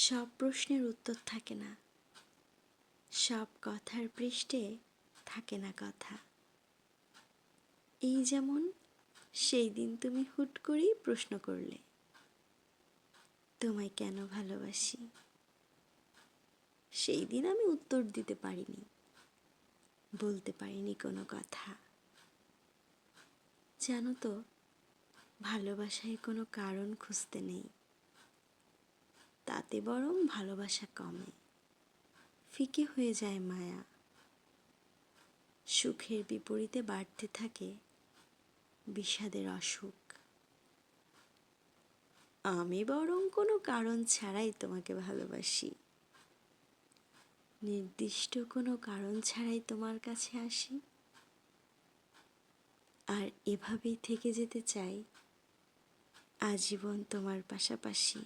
সব প্রশ্নের উত্তর থাকে না, সব কথার পৃষ্ঠে থাকে না কথা। এই যেমন সেই দিন তুমি হুট করেই প্রশ্ন করলে, তোমায় কেন ভালোবাসি। সেই দিন আমি উত্তর দিতে পারিনি, বলতে পারিনি কোনো কথা। জানো তো, ভালোবাসায় কোনো কারণ খুঁজতে নেই, তাতে বরং ভালোবাসা কমে, ফিকে হয়ে যায় মায়া। সুখের বিপরীতে বাড়তে থাকে বিষাদের অসুখ। আমি বরং কোনো কারণ ছাড়াই তোমাকে ভালোবাসি, নির্দিষ্ট কোনো কারণ ছাড়াই তোমার কাছে আসি। আর এভাবেই থেকে যেতে চাই আজীবন তোমার পাশাপাশি।